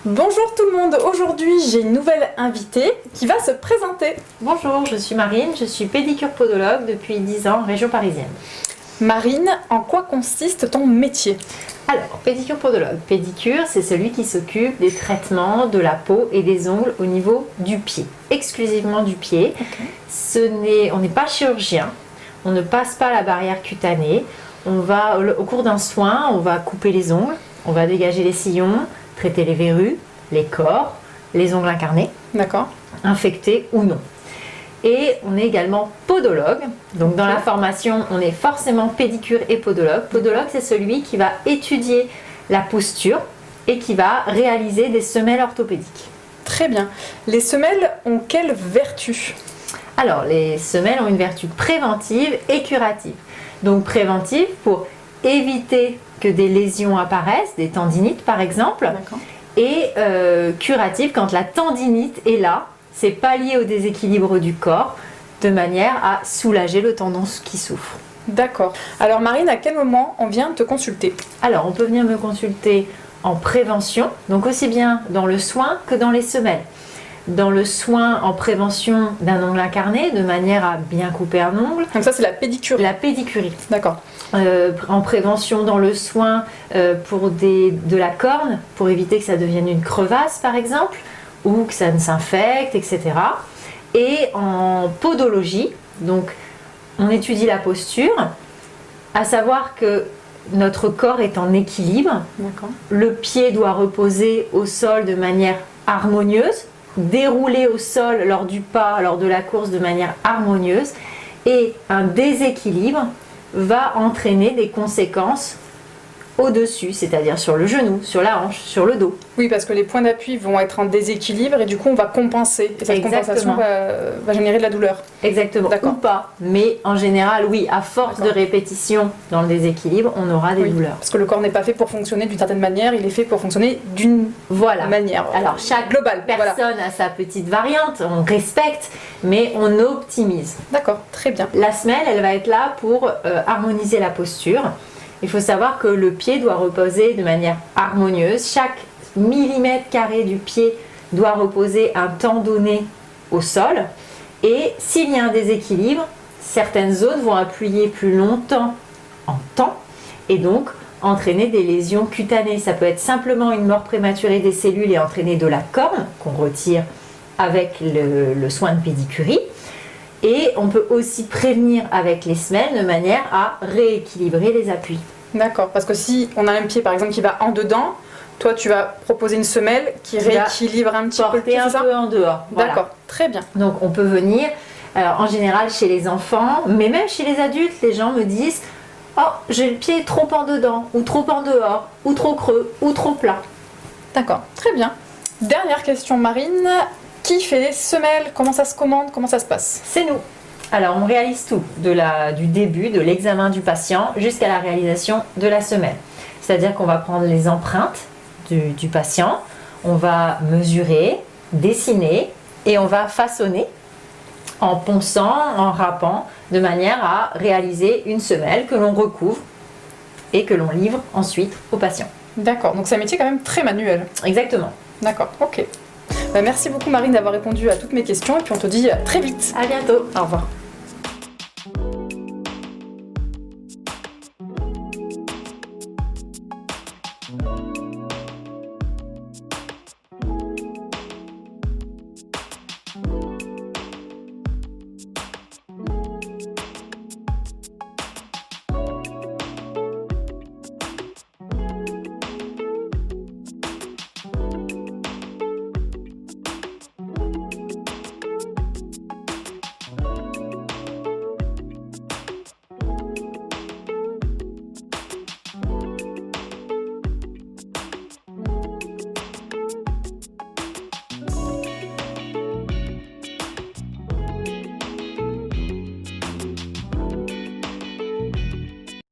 Bonjour tout le monde, aujourd'hui j'ai une nouvelle invitée qui va se présenter. Bonjour, je suis Marine, je suis pédicure-podologue depuis 10 ans en région parisienne. Marine, en quoi consiste ton métier? Alors, pédicure-podologue. Pédicure, c'est celui qui s'occupe des traitements de la peau et des ongles au niveau du pied, exclusivement du pied. Okay. On n'est pas chirurgien, on ne passe pas la barrière cutanée. Au cours d'un soin, on va couper les ongles, on va dégager les sillons, traiter les verrues, les corps, les ongles incarnés, infectés ou non. Et on est également podologue. Donc dans la formation, on est forcément pédicure et podologue. Podologue, c'est celui qui va étudier la posture et qui va réaliser des semelles orthopédiques. Très bien. Les semelles ont quelle vertu? Alors, les semelles ont une vertu préventive et curative. Donc préventive pour éviter que des lésions apparaissent, des tendinites par exemple. Et curative quand la tendinite est là. C'est pas lié au déséquilibre du corps, de manière à soulager le tendon qui souffre. D'accord. Alors Marine, à quel moment on vient te consulter? Alors, on peut venir me consulter en prévention, donc aussi bien dans le soin que dans les semelles. Dans le soin, en prévention d'un ongle incarné, de manière à bien couper un ongle. Donc ça, c'est la pédicurie. La pédicurie. D'accord. En prévention dans le soin pour de la corne, pour éviter que ça devienne une crevasse par exemple, ou que ça ne s'infecte, etc. Et en podologie, donc on étudie la posture, à savoir que notre corps est en équilibre. Le pied doit reposer au sol de manière harmonieuse, dérouler au sol lors du pas, lors de la course de manière harmonieuse, et un déséquilibre va entraîner des conséquences au-dessus, c'est-à-dire sur le genou, sur la hanche, sur le dos. Oui, parce que les points d'appui vont être en déséquilibre et du coup on va compenser. Et cette compensation va générer de la douleur. Exactement, ou pas. Mais en général, oui, à force de répétition dans le déséquilibre, on aura des douleurs. Parce que le corps n'est pas fait pour fonctionner d'une certaine manière, il est fait pour fonctionner d'une manière. Alors chaque personne a sa petite variante, on respecte, mais on optimise. D'accord, très bien. La semelle, elle va être là pour harmoniser la posture. Il faut savoir que le pied doit reposer de manière harmonieuse. Chaque millimètre carré du pied doit reposer un temps donné au sol. Et s'il y a un déséquilibre, certaines zones vont appuyer plus longtemps en temps et donc entraîner des lésions cutanées. Ça peut être simplement une mort prématurée des cellules et entraîner de la corne qu'on retire avec le soin de pédicurie. Et on peut aussi prévenir avec les semelles de manière à rééquilibrer les appuis. D'accord, parce que si on a un pied par exemple qui va en dedans, toi tu vas proposer une semelle qui rééquilibre un petit peu le pied, un peu en dehors. D'accord, très bien. Donc on peut venir, en général chez les enfants, mais même chez les adultes, les gens me disent « Oh, j'ai le pied trop en dedans, ou trop en dehors, ou trop creux, ou trop plat. » D'accord, très bien. Dernière question Marine. Qui fait les semelles? Comment ça se commande? Comment ça se passe? C'est nous. Alors on réalise tout, du début, de l'examen du patient jusqu'à la réalisation de la semelle. C'est-à-dire qu'on va prendre les empreintes du patient, on va mesurer, dessiner et on va façonner en ponçant, en râpant, de manière à réaliser une semelle que l'on recouvre et que l'on livre ensuite au patient. D'accord, donc c'est un métier quand même très manuel. Exactement. D'accord, ok. Merci beaucoup Marine d'avoir répondu à toutes mes questions et puis on te dit à très vite. À bientôt. Au revoir.